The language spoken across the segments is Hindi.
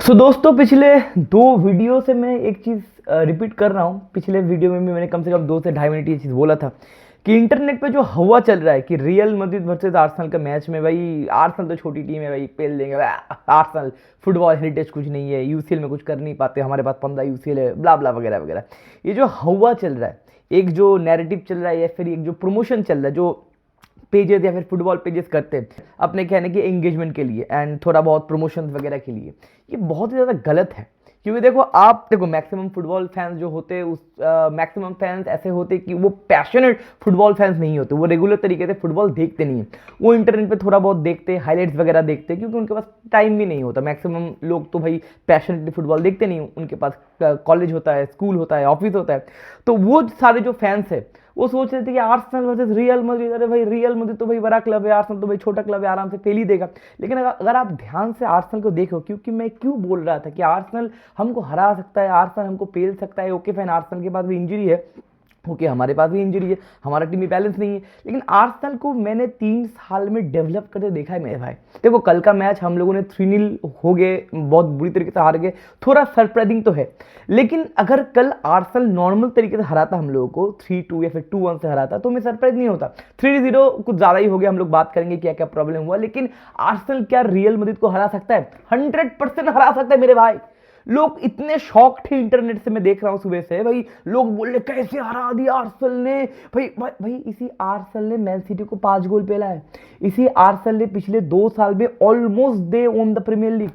दोस्तों पिछले दो वीडियो से मैं एक चीज़ रिपीट कर रहा हूँ। पिछले वीडियो में भी मैंने कम से कम 2 से ढाई मिनट ये चीज़ बोला था कि इंटरनेट पे जो हवा चल रहा है कि रियल मैड्रिड वर्सेस आर्सेनल का मैच में, भाई आर्सेनल तो छोटी टीम है, भाई पेल देंगे, आर्सेनल फुटबॉल हेरिटेज कुछ नहीं है, यूसीएल में कुछ कर नहीं पाते, हमारे पास 15 यूसीएल है, ब्ला ब्ला वगैरह वगैरह। ये जो हवा चल रहा है, एक जो नैरेटिव चल रहा है, या फिर एक जो प्रमोशन चल रहा है, जो पेजेस या फिर फुटबॉल पेजेस करते हैं अपने कहने के एंगेजमेंट के लिए एंड थोड़ा बहुत प्रमोशन वगैरह के लिए, ये बहुत ही ज़्यादा गलत है। क्योंकि देखो मैक्सिमम फुटबॉल फैंस जो होते हैं, उस मैक्सिमम फैंस ऐसे होते हैं कि वो पैशनेट फुटबॉल फैंस नहीं होते, वो रेगुलर तरीके से फुटबॉल देखते नहीं है, वो इंटरनेट पे थोड़ा बहुत देखते हैं, हाईलाइट्स वगैरह देखते हैं, क्योंकि उनके पास टाइम भी नहीं होता। मैक्सिमम लोग तो भाई पैशनेटली फुटबॉल देखते नहीं, उनके पास कॉलेज होता है, स्कूल होता है, ऑफिस होता है। तो वो सारे जो फैंस है वो सोच रहे थे कि आर्सेनल वर्सेस रियल मैड्रिड, अरे भाई रियल मैड्रिड तो भाई बड़ा क्लब है, आर्सेनल तो भाई छोटा क्लब है, आराम से फेल ही देगा। लेकिन अगर आप ध्यान से आर्सेनल को देखो, क्योंकि मैं क्यों बोल रहा था कि आर्सेनल हमको हरा सकता है, आर्सेनल हमको पेल सकता है, ओके फाइन, आर्सेनल के पास भी इंजरी है, ओके हमारे पास भी इंजरी है, हमारा टीम भी बैलेंस नहीं है, लेकिन आर्सेनल को मैंने 3 साल में डेवलप करते देखा है मेरे भाई। देखो कल का मैच हम लोगों ने 3-0 हो गए, बहुत बुरी तरीके से हार गए, थोड़ा सरप्राइजिंग तो है, लेकिन अगर कल आर्सेनल नॉर्मल तरीके से हराता हम लोगों को, 3-2 या फिर 2-1 से हराता, तो मैं सरप्राइज नहीं होता। 3-0 कुछ ज़्यादा ही हो गया, हम लोग बात करेंगे क्या क्या प्रॉब्लम हुआ, लेकिन आर्सेनल क्या रियल मैड्रिड को हरा सकता है? 100% हरा सकता है मेरे भाई। लोग इतने शॉक थे, इंटरनेट से मैं देख रहा हूं सुबह से, भाई लोग बोल रहे कैसे हरा दिया आर्सेनल ने, भाई इसी आर्सेनल ने मैन सिटी को 5 गोल पेला है। इसी आर्सेनल ने पिछले 2 साल में almost they own the Premier League.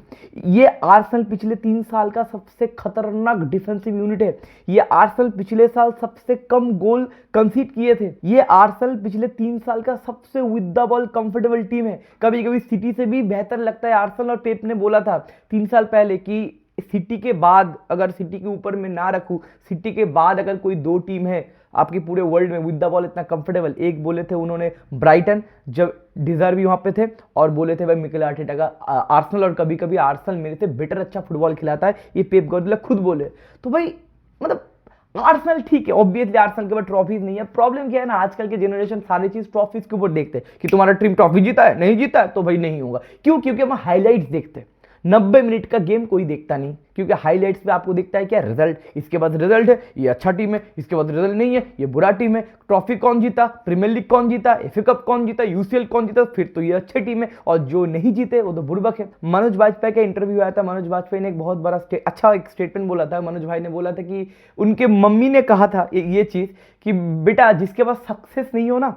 ये आर्सेनल पिछले 3 साल का सबसे खतरनाक डिफेंसिव यूनिट है। ये आर्सेनल पिछले साल सबसे कम गोल कंसीड किए थे। ये आर्सेनल पिछले 3 साल का सबसे with the ball comfortable team है। कभी कभी सिटी से भी बेहतर लगता है आर्सेनल। और पेप ने बोला था 3 साल पहले कि सिटी के बाद, अगर सिटी के ऊपर में ना रखूं, सिटी के बाद अगर कोई 2 टीम है आपके पूरे वर्ल्ड में विद द बॉल इतना कंफर्टेबल, एक बोले थे उन्होंने ब्राइटन, जब डिजर्व भी वहां पे थे, और बोले थे भाई मिकेल आर्टेटा का आर्सेनल, और कभी कभी आर्सेनल मेरे से बेटर अच्छा फुटबॉल खिलाता है, ये पेप गार्डियोला खुद बोले। तो भाई मतलब आर्सेनल ठीक है, ऑब्वियसली आर्सेनल के पास ट्रॉफीज नहीं है। प्रॉब्लम क्या है ना, आजकल के जनरेशन सारी चीज ट्रॉफीज के ऊपर देखते हैं कि तुम्हारा टीम ट्रॉफी जीता है, नहीं जीता है तो भाई नहीं होगा। क्यों? क्योंकि हम हाईलाइट्स देखते हैं। 90 मिनट का गेम कोई देखता नहीं, क्योंकि हाईलाइट्स पे आपको दिखता है क्या? रिजल्ट, इसके बाद रिजल्ट है, ये अच्छा टीम है, इसके बाद रिजल्ट नहीं है, ये बुरा टीम है, ट्रॉफी कौन जीता, प्रीमियर लीग कौन जीता, एफए कप कौन जीता, यूसीएल कौन जीता, फिर तो ये अच्छी टीम है, और जो नहीं जीते वो तो बुड़बक है। मनोज बाजपेयी का इंटरव्यू आया था, मनोज बाजपेयी ने एक बहुत बड़ा अच्छा एक स्टेटमेंट बोला था। मनोज भाई ने बोला था कि उनके मम्मी ने कहा था ये चीज कि बेटा जिसके पास सक्सेस नहीं हो ना,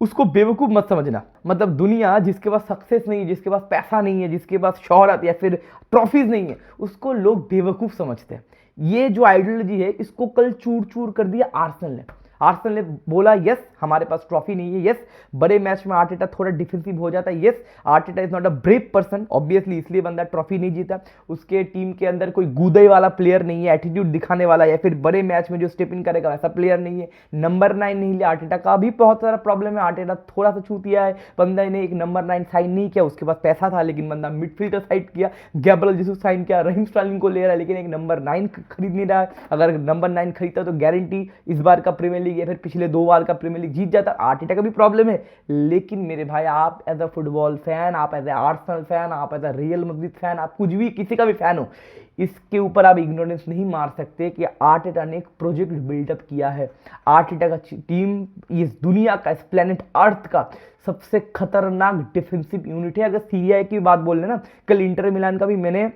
उसको बेवकूफ़ मत समझना। मतलब दुनिया जिसके पास सक्सेस नहीं है, जिसके पास पैसा नहीं है, जिसके पास शोहरत या फिर ट्रॉफीज नहीं है, उसको लोग बेवकूफ़ समझते हैं। ये जो आइडियोलॉजी है, इसको कल चूर चूर कर दिया आर्सेनल ने। आर्सेनल ने बोला यस हमारे पास ट्रॉफी नहीं है, यस बड़े मैच में आर्टेटा थोड़ा डिफेंसिव हो जाता है, yes Arteta is not a brave person, obviously इसलिए बंदा ट्रॉफी नहीं जीता। उसके टीम के अंदर कोई गूदे वाला प्लेयर नहीं है, एटीट्यूड दिखाने वाला, या फिर बड़े मैच में जो स्टेप इन करेगा वैसा प्लेयर नहीं है। नंबर 9 नहीं लिया, आर्टेटा का भी बहुत सारा प्रॉब्लम है। आर्टेटा थोड़ा सा छूतिया है, बंदा ने एक नंबर 9 साइन नहीं किया, उसके पास पैसा था लेकिन बंदा मिडफील्डर साइड किया, गैब्रियल जीसस साइन किया, रहीम स्टर्लिंग को ले रहा है, लेकिन एक नंबर 9 खरीद नहीं रहा है। अगर नंबर 9 खरीदता तो गारंटी इस बार का प्रीमियर लीग या फिर पिछले 2 बार का प्रीमियर लीग जीत जाता। आर्टेटा का भी प्रॉब्लम है, लेकिन मेरे भाई आप एज अ फुटबॉल फैन, आप एज ए आर्सेनल फैन, आप as a Real Madrid fan, आप कुछ भी किसी का भी फैन हो, इसके ऊपर आप इग्नोरेंस नहीं मार सकते कि आर्टेटा ने एक प्रोजेक्ट बिल्डअप किया है। आर्टेटा का टीम इस दुनिया का, इस प्लेनेट अर्थ का सबसे खतरनाक डिफेंसिव यूनिट है। अगर सीरिया की बात बोल रहे ना, कल इंटर मिलान का भी मैंने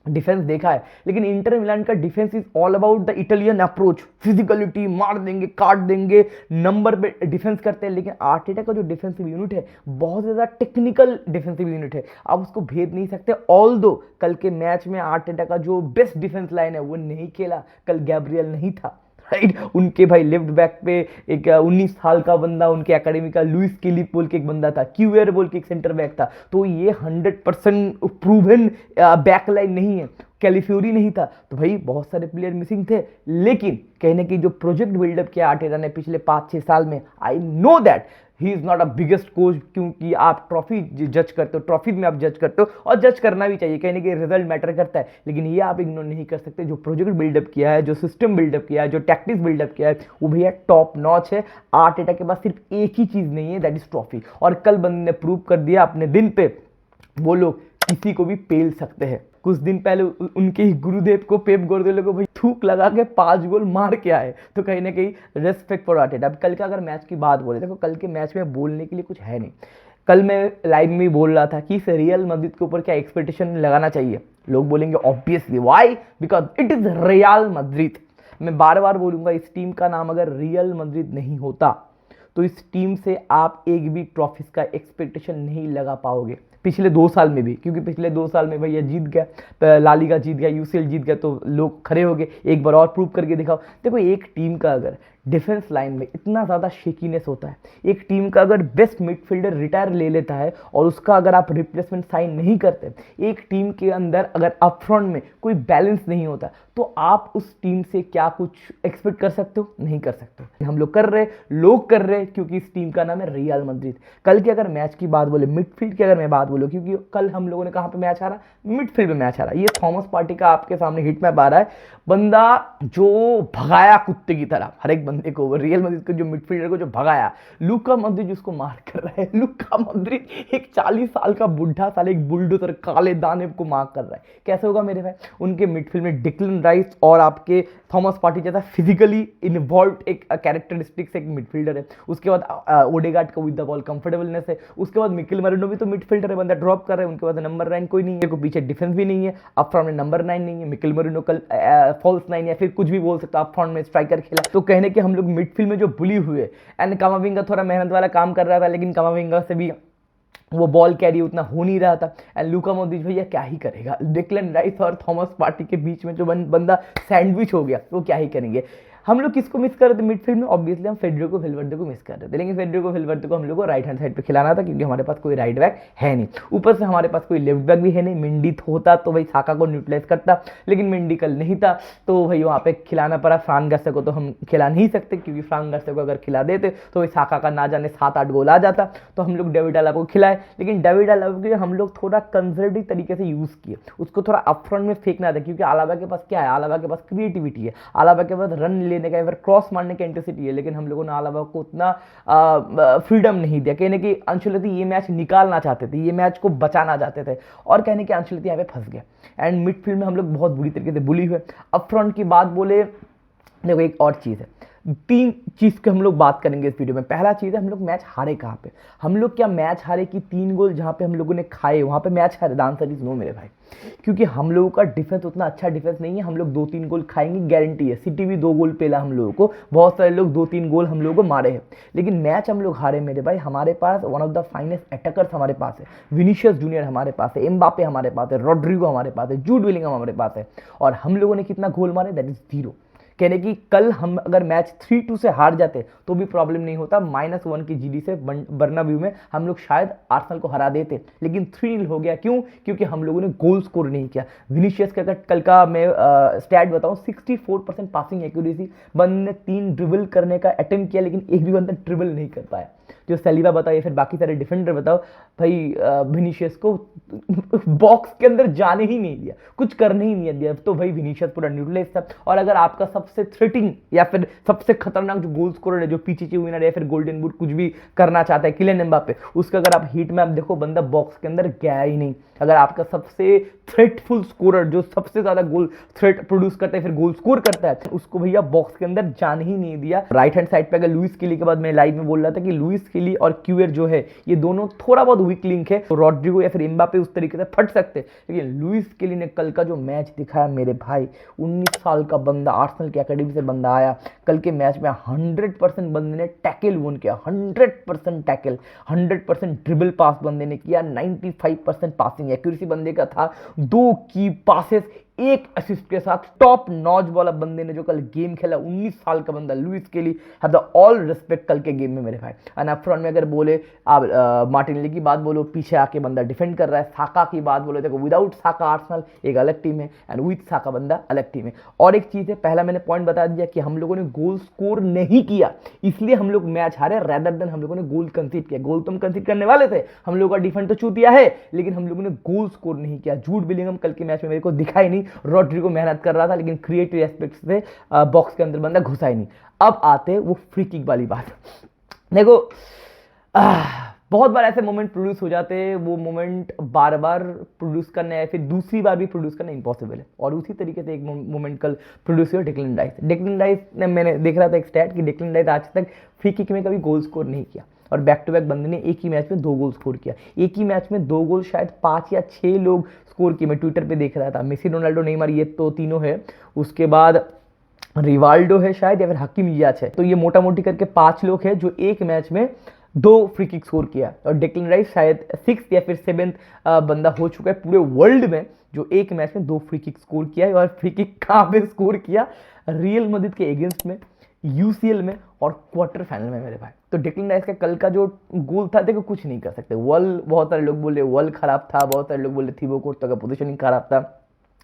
डिफेंस देखा है, लेकिन इंटर मिलान का defence is all about the Italian approach, physicality, मार देंगे, काट देंगे, नंबर पे डिफेंस करते हैं। लेकिन आर्टेटा का जो डिफेंसिव यूनिट है बहुत ज़्यादा टेक्निकल डिफेंसिव यूनिट है, आप उसको भेद नहीं सकते। ऑल्दो कल के मैच में आर्टेटा का जो बेस्ट डिफेंस लाइन है वो नहीं खेला, कल गैब्रियल नहीं था, राइट। उनके भाई लेफ्ट बैक पे एक 19 साल का बंदा, उनके एकेडमी का लुइस केलिप बोल के एक बंदा था, क्यूएर बोल के एक सेंटर बैक था। तो ये 100% प्रूवन बैक लाइन नहीं है। कैलिफ्यूरी नहीं था, तो भाई बहुत सारे प्लेयर मिसिंग थे। लेकिन कहने की जो प्रोजेक्ट बिल्डअप किया आर्टेटा ने पिछले 5-6 साल में, I know that he is not a biggest coach, क्योंकि आप ट्रॉफी जज करते हो, ट्रॉफीज में आप जज करते हो, और जज करना भी चाहिए, कहने के रिजल्ट मैटर करता है। लेकिन ये आप इग्नोर नहीं कर सकते, जो प्रोजेक्ट बिल्डअप किया है, जो सिस्टम बिल्डअप किया है, जो टैक्टिक्स बिल्डअप किया है, वो भैया टॉप नॉच है। आर्टेटा के पास सिर्फ एक ही चीज नहीं है, दैट इज ट्रॉफी। और कल बंदे ने प्रूव कर दिया अपने दिन पे, वो लोग किसी को भी पेल सकते हैं। कुछ दिन पहले उनके ही गुरुदेव को, पेप गुर्दियोला को भाई थूक लगा के 5 गोल मार के आए, तो कहीं ना कहीं रेस्पेक्ट फॉर आर्टेटा। अब कल का अगर मैच की बात बोले, देखो कल के मैच में बोलने के लिए कुछ है नहीं। कल मैं लाइव में बोल रहा था कि इस रियल मैड्रिड के ऊपर क्या एक्सपेक्टेशन लगाना चाहिए। लोग बोलेंगे obviously, why, because it is real Madrid. मैं बार बार बोलूंगा, इस टीम का नाम अगर रियल मैड्रिड नहीं होता तो इस टीम से आप एक भी ट्रॉफीज का एक्सपेक्टेशन नहीं लगा पाओगे, पिछले 2 साल में भी। क्योंकि पिछले 2 साल में भैया जीत गया, ला लीगा जीत गया, यूसीएल जीत गया, तो लोग खड़े हो गए एक बार और प्रूव करके दिखाओ। देखो एक टीम का अगर डिफेंस लाइन में इतना ज़्यादा शेकीनेस होता है, एक टीम का अगर बेस्ट मिडफील्डर रिटायर ले लेता है और उसका अगर आप रिप्लेसमेंट साइन नहीं करते, एक टीम के अंदर अगर अपफ्रंट में कोई बैलेंस नहीं होता, तो आप उस टीम से क्या कुछ एक्सपेक्ट कर सकते हो? नहीं कर सकते। हम लोग कर रहे, लोग कर रहे, क्योंकि इस टीम का नाम है रियल मैड्रिड। कल की अगर मैच की बात बोले, मिडफील्ड की अगर मैं बात बोलूँ, क्योंकि कल हम लोगों ने कहाँ पे मैच हारा? मिडफील्ड में मैच हारा। ये थॉमस पार्टी का आपके सामने हिट मैप आ रहा है, बंदा जो भगाया कुत्ते की तरह हर एक बंदे को, रियल मैड्रिड के जो मिडफील्डर को जो भगाया, लूका मॉड्रिच उसको मार कर रहा है। लूका मॉड्रिच एक 40 साल का बुढ़ा साले, एक बुलडोजर काले दाने को मार कर रहा है। कैसे होगा मेरे भाई? उनके मिडफील्ड में डिक्लन राइस और आपके थॉमस पार्टी जैसा फिजिकली इन्वॉल्व एक कैरेक्टरिस्टिक्स एक मिडफील्डर है। उसके बाद ओडेगार्ड का विद द बॉल कंफर्टेबलनेस है। उसके बाद मिकेल मैरिनो भी तो मिडफील्डर है, बंदा ड्रॉप कर रहा है। उनके पास नंबर 9 कोई नहीं है, पीछे डिफेंस भी नहीं है, अप फ्रंट में नंबर 9 नहीं है। मिकेल मैरिनो कल फॉल्स 9 या फिर कुछ भी बोल सकता, अप फ्रंट में स्ट्राइकर खेला। तो कहने के हम लोग मिडफील्ड में जो बुली हुए, एंड कामाविंगा थोड़ा मेहनत वाला काम कर रहा था, लेकिन कामाविंगा से भी वो बॉल कैरी उतना हो नहीं रहा था। एंड लूका मॉड्रिच भैया क्या ही करेगा? डिक्लन राइस और थॉमस पार्टी के बीच में जो बंदा सैंडविच हो गया, वो क्या ही करेंगे? हम लोग किसको मिस कर रहे थे मिडफील्ड में? ऑब्वियसली हम फेडरिको वेलवर्डे को मिस कर रहे थे, लेकिन फेडरिको वेलवर्डे को हम लोग को राइट हैंड साइड पे खिलाना था, क्योंकि हमारे पास कोई राइट बैक है नहीं, ऊपर से हमारे पास कोई लेफ्ट बैक भी है नहीं। मिंडी होता तो भाई साका को न्यूट्रलाइज करता, लेकिन मिंडी कल नहीं था, तो भाई वहाँ पे खिलाना पड़ा। फ्रान गार्सिया को तो हम खिला नहीं सकते, क्योंकि फ्रान गार्सिया को अगर खिला देते तो भाई साका का ना जाने 7-8 गोल आ जाता। तो हम लोग डेविड अलाबा को खिलाए, लेकिन डेविड अलाबा को हम लोग थोड़ा कंजर्वेटिव तरीके से यूज़ किए, उसको थोड़ा अपफ्रंट में फेंकना था, क्योंकि अलाबा के पास क्या है? अलाबा के पास क्रिएटिविटी है, अलाबा के पास रन लेने का या फिर क्रॉस मारने की इंटेंसिटी है, लेकिन हम लोगों ने अलावा को उतना फ्रीडम नहीं दिया। कहने की अंशुलती ये मैच निकालना चाहते थे, ये मैच को बचाना चाहते थे, और कहने की अंशुलती यहाँ पे फंस गए। एंड मिडफील्ड में हम लोग बहुत बुरी तरीके से बुली हुए। अप फ्रंट की बात बोले, देखो एक और चीज़ है, 3 चीज़ की हम लोग बात करेंगे इस वीडियो में। पहला चीज़ है, हम लोग मैच हारे कहाँ पे? हम लोग क्या मैच हारे कि 3 गोल जहाँ पे हम लोगों ने खाए वहाँ पे मैच हारे? द आंसर इज नो मेरे भाई, क्योंकि हम लोगों का डिफेंस उतना अच्छा डिफेंस नहीं है। हम लोग 2-3 गोल खाएंगे, गारंटी है। सिटी भी 2 गोल पेला हम लोगों को, बहुत सारे लोग 2-3 गोल हम लोगों को मारे हैं, लेकिन मैच हम लोग हारे मेरे भाई। हमारे पास one of the finest attackers हमारे पास है, विनीशियस जूनियर हमारे पास है, एम्बापे हमारे पास है, रॉड्रिगो हमारे पास है, जूड बेलिंगम हमारे पास है, और हम लोगों ने कितना गोल मारे? That is 0। कहने की कल हम अगर मैच 3-2 से हार जाते तो भी प्रॉब्लम नहीं होता, -1 की जीडी से बर्नाब्यू में हम लोग शायद आर्सेनल को हरा देते, लेकिन 3-0 हो गया। क्यों? क्योंकि हम लोगों ने गोल स्कोर नहीं किया। विनीशियस का कल का मैं स्टैट बताऊं, 64% पासिंग एक्यूरेसी, बंदे ने 3 ड्रिबल करने का अटेम्प्ट किया, लेकिन एक भी बंदा ड्रिबल नहीं कर पाया। जो सलीबा बताओ या फिर बाकी सारे डिफेंडर बताओ, भाई विनीशियस को बॉक्स के अंदर जाने ही नहीं दिया, कुछ करने ही नहीं दिया, तो भाई विनीशियस पूरा न्यूट्रलाइज था। और अगर आपका सबसे थ्रेटिंग या फिर सबसे खतरनाक जो गोल स्कोरर है, जो पीछे विनर या फिर गोल्डन बूट कुछ भी करना चाहता है, किलियन एम्बापे, उसका अगर आप हीट मैप देखो, बंदा बॉक्स के अंदर गया ही नहीं। अगर आपका सबसे थ्रेटफुल स्कोरर, जो सबसे ज्यादा गोल थ्रेट प्रोड्यूस करता है फिर गोल स्कोर करता है, उसको भैया बॉक्स के अंदर जाने ही नहीं दिया। राइट हैंड साइड पे अगर लुइस केली के बाद मैं लाइव में बोल रहा था कि लुइस केली और क्यूएर जो है, ये दोनों थोड़ा बहुत वीक लिंक है, तो रॉड्रिगो या फिर एम्बापे उस तरीके से फट सकते, लेकिन लुइस केली ने कल का जो मैच दिखाया मेरे भाई, 19 साल का बंदा, आर्सेनल की एकेडमी से बंदा आया, कल के मैच में 100% बंदे ने टैकल वन किया, 100% टैकल, 100% ड्रिबल पास बंदे ने किया, 95% पासिंग एक्यूरेसी बंदे का था, 2 की पासेस, 1 असिस्ट के साथ टॉप नॉच वाला बंदे ने जो कल गेम खेला, 19 साल का बंदा लुइस केली, हैव द ऑल रिस्पेक्ट कल के गेम में मेरे भाई। एंड अप फ्रंट में अगर बोले आप मार्टिनेली की बात बोलो, पीछे आके बंदा डिफेंड कर रहा है। साका की बात बोले, देखो विदाउट साका आर्सेनल एक अलग टीम है, एंड विद साका बंदा अलग टीम है। और एक चीज़ है, पहला मैंने पॉइंट बता दिया कि हम लोगों ने गोल स्कोर नहीं किया, इसलिए हम लोग मैच हारे, रैदर देन हम लोगों ने गोल कंसीड किया। गोल तो हम कंसीड करने वाले थे, हम लोगों का डिफेंड तो चूतिया है, लेकिन हम लोगों ने गोल स्कोर नहीं किया। जूड बेलिंगम कल के मैच में मेरे को दिखा ही नहीं, रॉड्रिगो मेहनत कर रहा था, लेकिन क्रिएटिव एस्पेक्ट से बॉक्स के अंदर बंदा घुसा ही नहीं। अब आते वो फ्री किक वाली बात। देखो बहुत बार ऐसे मोमेंट प्रोड्यूस हो जाते हैं, वो मोमेंट बार बार प्रोड्यूस करना है, फिर दूसरी बार भी प्रोड्यूस करना इम्पॉसिबल है। और उसी तरीके से एक मोमेंट कल प्रोड्यूस हुआ डिक्लन राइस। डिक्लन राइस ने, मैंने देख रहा था एक स्टैट कि डिक्लन राइस आज तक फ्री किक में कभी गोल स्कोर नहीं किया, और बैक टू बैक बंदे ने एक ही मैच में 2 गोल स्कोर किया। एक ही मैच में 2 गोल शायद 5 या 6 लोग स्कोर किए, मैं ट्विटर पे देख रहा था। मेसी, रोनाल्डो, नेमार, ये तो तीनों है, उसके बाद रिवाल्डो है शायद, या फिर हकीम जियाच है। तो ये मोटा मोटी करके 5 लोग हैं जो एक मैच में 2 फ्री किक स्कोर किया। और डिक्लन राइस शायद 6th या फिर 7th बंदा हो चुका है पूरे वर्ल्ड में जो एक मैच में 2 फ्री किक स्कोर किया है। और फ्री किक कहाँ पे स्कोर किया? रियल मैड्रिड के अगेंस्ट में, यूसीएल में और क्वार्टर फाइनल में मेरे भाई। तो डिक्लन राइस का कल का जो गोल था, देखो कुछ नहीं कर सकते। बहुत सारे लोग बोले वर्ल्ड खराब था, बहुत सारे लोग बोले थिबो कोर्टो का पोजीशनिंग खराब था।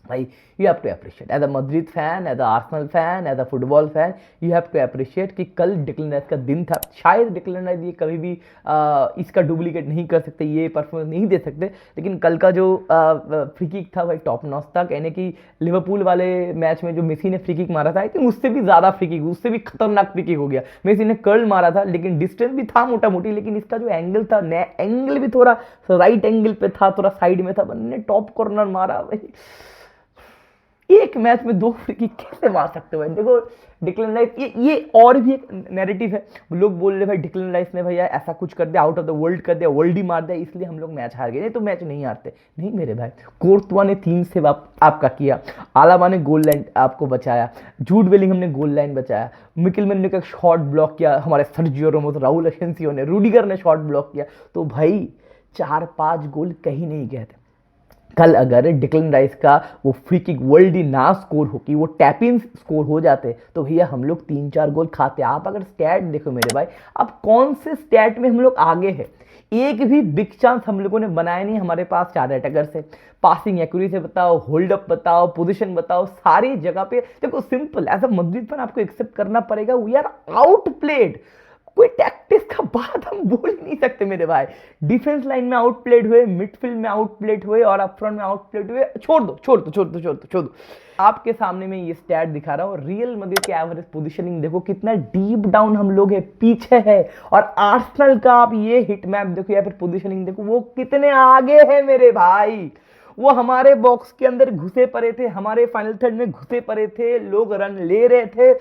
भाई you have to appreciate as a Madrid fan, as a Arsenal fan, as a football fan, you have to appreciate कि कल डिक्लन राइस का दिन था। शायद डिक्लन राइस ये कभी भी इसका डुप्लीकेट नहीं कर सकते, ये परफॉर्मेंस नहीं दे सकते, लेकिन कल का जो फ्री किक था भाई टॉप नॉच था। कहने की लिवरपूल वाले मैच में जो मेसी ने फ्री किक मारा था, आई थिंक उससे भी ज़्यादा फ्री किक, उससे भी खतरनाक फ्री किक हो गया। मेसी ने कर्ल मारा था, लेकिन डिस्टेंस भी था मोटा मोटी, लेकिन इसका जो एंगल था, एंगल भी थोड़ा राइट एंगल पे था, थोड़ा साइड में था, बंदे ने टॉप कॉर्नर मारा भाई। एक मैच में 2 फ्री किक कैसे मार सकते हो भाई? देखो डिक्लन राइस, ये और भी एक नैरेटिव है। लोग बोल रहे भाई डिक्लन राइस ने भैया ऐसा कुछ कर दिया, आउट ऑफ द वर्ल्ड कर दिया, वर्ल्ड ही मार दिया, इसलिए हम लोग मैच हार गए। नहीं तो मैच नहीं हारते। नहीं मेरे भाई, कोर्तुआ ने 3 सेव आपका किया, आलाबा ने गोल लाइन आपको बचाया, जूड बेलिंघम ने गोल लाइन बचाया, मिकेल मेरिनो का शॉट ब्लॉक किया, हमारे सर्जियो रामोस, राउल एसेंसियो ने, रूडिगर ने शॉट ब्लॉक किया। तो भाई 4-5 गोल कहीं नहीं गए थे। कल अगर डिक्लन राइस का वो फ्री किक वर्ल्ड ही ना स्कोर हो, कि वो टैप इन स्कोर हो जाते, तो भैया हम लोग 3-4 गोल खाते। आप अगर स्टैट देखो मेरे भाई, अब कौन से स्टैट में हम लोग आगे हैं? एक भी बिग चांस हम लोगों ने बनाया नहीं हमारे पास 4 अटैकर से। पासिंग एक्यूरेसी बताओ, होल्ड अप बताओ, पोजीशन बताओ, सारी जगह पे देखो simple as a Madrid fan आपको एक्सेप्ट करना पड़ेगा, वी आर आउटप्लेड। कोई टैक्टिक्स का बात हम बोल ही नहीं सकते मेरे भाई। डिफेंस लाइन में आउटप्लेड हुए, मिडफील्ड में आउटप्लेड हुए, और अप फ्रंट में आउटप्लेड हुए। छोड़ दो। आपके सामने में ये स्टैट दिखा रहा हूं। रियल मैड्रिड के एवरेज पोजीशनिंग देखो, कितना डीप डाउन हम लोग है, पीछे है। और आर्सेनल का आप ये हिट मैप देखो या फिर पोजीशनिंग देखो, वो कितने आगे है मेरे भाई। वो हमारे बॉक्स के अंदर घुसे पड़े थे, हमारे फाइनल थर्ड में घुसे पड़े थे, लोग रन ले रहे थे,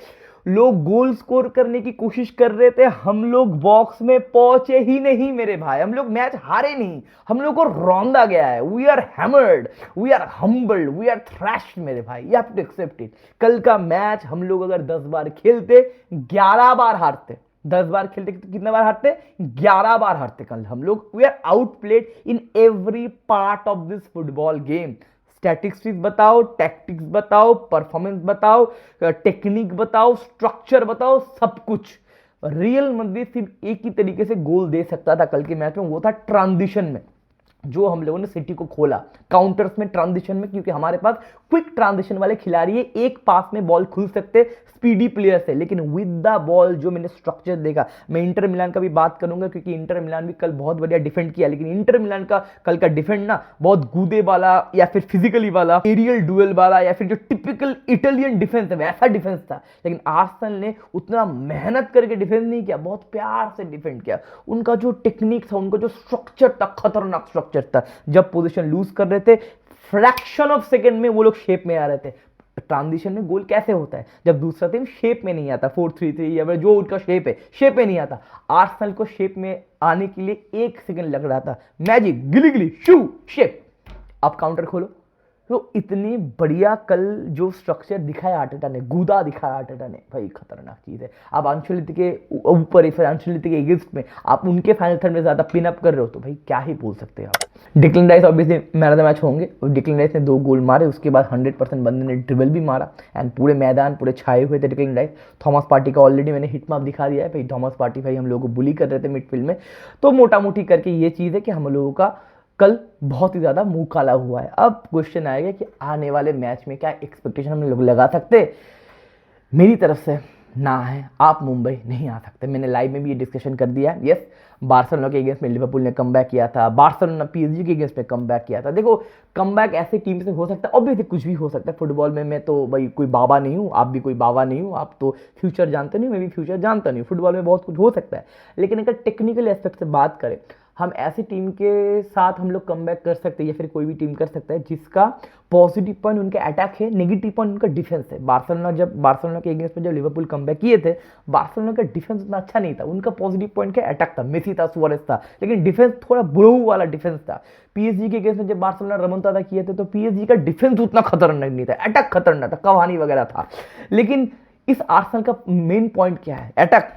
लोग गोल स्कोर करने की कोशिश कर रहे थे, हम लोग बॉक्स में पहुंचे ही नहीं मेरे भाई। हम लोग मैच हारे नहीं, हम लोग को रौंदा गया है। We are hammered, we are humbled, we are thrashed मेरे भाई, you have to accept it. कल का मैच हम लोग अगर 10 बार खेलते 11 बार हारते। 10 बार खेलते तो कितना बार हारते? 11 बार हारते कल हम लोग। We are outplayed in every part of this football game. Statistics बताओ, टैक्टिक्स बताओ, परफॉर्मेंस बताओ, टेक्निक बताओ, स्ट्रक्चर बताओ, सब कुछ। रियल मैड्रिड सिर्फ एक ही तरीके से गोल दे सकता था कल के मैच में, वो था ट्रांजिशन में, जो हम लोगों ने सिटी को खोला काउंटर्स में, ट्रांजिशन में, क्योंकि हमारे पास क्विक ट्रांजिशन वाले खिलाड़ी है, एक पास में बॉल खुल सकते, स्पीडी प्लेयर्स है। लेकिन विद द बॉल जो मैंने स्ट्रक्चर देखा, मैं इंटर मिलान का भी बात करूंगा क्योंकि इंटर मिलान भी कल बहुत बढ़िया डिफेंड किया, लेकिन इंटर मिलान का कल का डिफेंड ना बहुत गूदे वाला या फिर फिजिकली वाला, एरियल डुएल वाला, या फिर जो टिपिकल इटालियन डिफेंस है वैसा डिफेंस था। लेकिन आर्सेनल ने उतना मेहनत करके डिफेंस नहीं किया, बहुत प्यार से डिफेंड किया। उनका जो टेक्निक था, उनका जो स्ट्रक्चर था, खतरनाक स्ट्रक्चर था। जब पोजीशन लूज कर रहे थे, फ्रैक्शन ऑफ सेकंड में वो लोग शेप में आ रहे थे। ट्रांजिशन में गोल कैसे होता है? जब दूसरा टीम शेप में नहीं आता, 4-3-3 या फिर जो उनका शेप है, शेप में नहीं आता। आर्सेनल को शेप में आने के लिए 1 सेकंड लग रहा था। मैजिक, गिली शू शेप, अब काउंटर खोलो। तो इतनी बढ़िया कल जो स्ट्रक्चर दिखाया आर्टेटा ने, गूदा दिखाया आर्टेटा ने, भाई खतरनाक चीज है। आप अंशुलित के ऊपर, फिर अंशुलित के अगेंस्ट में आप उनके फाइनल थर्ड में ज्यादा पिन अप कर रहे हो, तो भाई क्या ही बोल सकते हैं आप। Declan Rice obviously man of the match होंगे। डिक्लन राइस ने 2 गोल मारे, उसके बाद 100% बंदे ने ड्रिबल भी मारा, एंड पूरे मैदान पूरे छाए हुए थे डिक्लन राइस। थॉमस पार्टी का ऑलरेडी मैंने हिट मैप दिखा दिया है भाई। थॉमस पार्टी भाई हम लोगों को बुली कर रहे थे मिडफील्ड में, तो मोटा मोटी करके ये चीज़ है कि हम लोगों का कल बहुत ही ज़्यादा मुंह काला हुआ है। अब क्वेश्चन आएगा कि आने वाले मैच में क्या एक्सपेक्टेशन हम लोग लगा सकते? मेरी तरफ से ना है, आप मुंबई नहीं आ सकते। मैंने लाइव में भी ये डिस्कशन कर दिया है। यस, बार्सिलोना के अगेंस्ट में लिवरपूल ने कमबैक किया था, बार्सिलोना पीएसजी के अगेंस्ट में कमबैक किया था। देखो कमबैक ऐसे टीम से हो सकता है, ऑब्वियसली कुछ भी हो सकता है फुटबॉल में। मैं तो भाई कोई बाबा नहीं हूँ, आप भी कोई बाबा नहीं हूँ, आप तो फ्यूचर जानते नहीं, मैं भी फ्यूचर जानता नहीं। फुटबॉल में बहुत कुछ हो सकता है, लेकिन अगर टेक्निकल एस्पेक्ट से बात करें, हम ऐसी टीम के साथ हम लोग कमबैक कर सकते हैं, या फिर कोई भी टीम कर सकता है जिसका पॉजिटिव पॉइंट उनका अटैक है, नेगेटिव पॉइंट उनका डिफेंस है। बार्सिलोना के अगेंस्ट में जब लिवरपूल कमबैक किए थे, बार्सिलोना का डिफेंस उतना अच्छा नहीं था, उनका पॉजिटिव पॉइंट क्या अटैक था, मेसी था, सुआरेज था, लेकिन डिफेंस थोड़ा बुढ़ऊ वाला डिफेंस था। पीएसजी के अगेंस्ट में जब बार्सिलोना रिमोंटाडा किए थे तो पीएसजी का डिफेंस उतना खतरनाक नहीं था, अटैक खतरनाक था, कवानी वगैरह था। लेकिन इस आर्सेनल का मेन पॉइंट क्या है, अटैक।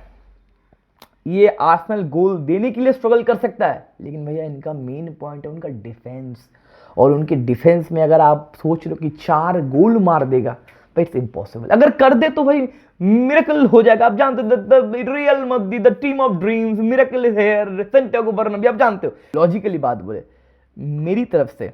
ये आर्सेनल गोल देने के लिए स्ट्रगल कर सकता है, लेकिन भैया इनका मेन पॉइंट है उनका डिफेंस। और उनके डिफेंस में अगर आप सोच रहे हो कि 4 गोल मार देगा, भाई इट्स इम्पॉसिबल। अगर कर दे तो भाई मिरेकल हो जाएगा। आप जानते हो the real Madrid, the team of dreams, miracle is here, Santiago Bernabeu, आप जानते हो। लॉजिकली बात बोले मेरी तरफ से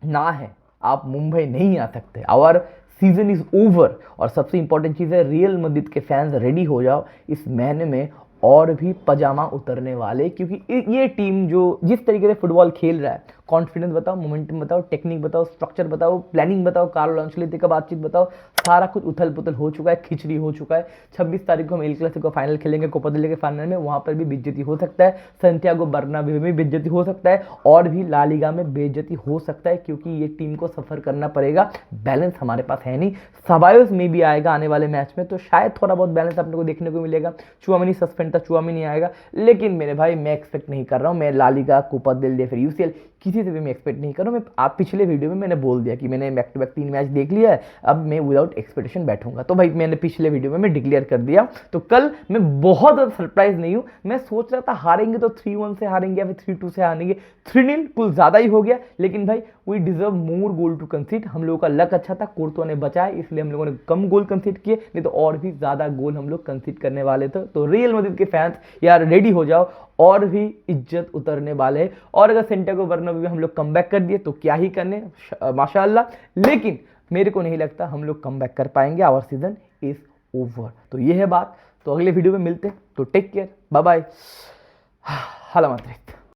ना है, आप मुंबई नहीं आ सकते, और सीजन इज ओवर। और सबसे इंपॉर्टेंट चीज है, रियल मैड्रिड के फैंस रेडी हो जाओ, इस महीने में और भी पजामा उतरने वाले, क्योंकि ये टीम जो जिस तरीके से फुटबॉल खेल रहा है, कॉन्फिडेंस बताओ, मोमेंटम बताओ, टेक्निक बताओ, स्ट्रक्चर बताओ, प्लानिंग बताओ, कार्लो अंचेलोत्ती का बातचीत बताओ, सारा कुछ उथल पुथल हो चुका है, खिचड़ी हो चुका है। 26 तारीख को हम एल क्लासिको फाइनल खेलेंगे, कोपा देल के फाइनल में, वहां पर भी बेइज्जती हो सकता है, सैंटियागो बर्नाब्यू में बेइज्जती हो सकता है, और भी ला लीगा में बेइज्जती हो सकता है, क्योंकि ये टीम को सफर करना पड़ेगा। बैलेंस हमारे पास है नहीं। सबायोस में भी आएगा आने वाले मैच में, तो शायद थोड़ा बहुत बैलेंस अपने को देखने को मिलेगा। चुआमेनी सस्पेंड था, चुआमेनी आएगा, लेकिन मेरे भाई मैं एक्सपेक्ट नहीं कर रहा हूं, मैं ला लीगा, कोपा देल या फिर यूसीएल किसी से भी मैं एक्सपेक्ट नहीं कर रहा हूं। मैं आप पिछले वीडियो में मैंने बोल दिया कि मैंने बैक टू बैक 3 मैच देख लिया है, अब मैं विदाउट एक्सपेक्टेशन बैठूंगा। तो भाई मैंने पिछले वीडियो में मैं डिक्लेयर कर दिया, तो कल मैं बहुत ज़्यादा सरप्राइज नहीं हूं। मैं सोच रहा था हारेंगे तो 3-1 से हारेंगे या फिर 3-2 से हारेंगे, 3-0 कुछ ज़्यादा ही हो गया, लेकिन भाई we deserve more goal to concede. हम लोगों का लक अच्छा था, कोर्तुआ ने बचाया, इसलिए हम लोगों ने कम गोल कंसीड किए, नहीं तो और भी ज़्यादा गोल हम लोग कंसीड करने वाले थे। तो रियल मैड्रिड के फैंस यार रेडी हो जाओ, और भी इज्जत उतरने वाले हैं। और अगर सैंटियागो बर्नाब्यू में हम लोग कमबैक कर दिए तो क्या ही करने, माशाल्लाह, लेकिन मेरे को नहीं लगता हम लोग कमबैक कर पाएंगे। Our season is over. तो ये है बात। तो अगले वीडियो में मिलते हैं, तो टेक केयर, बाय बाय, हाला मैड्रिड।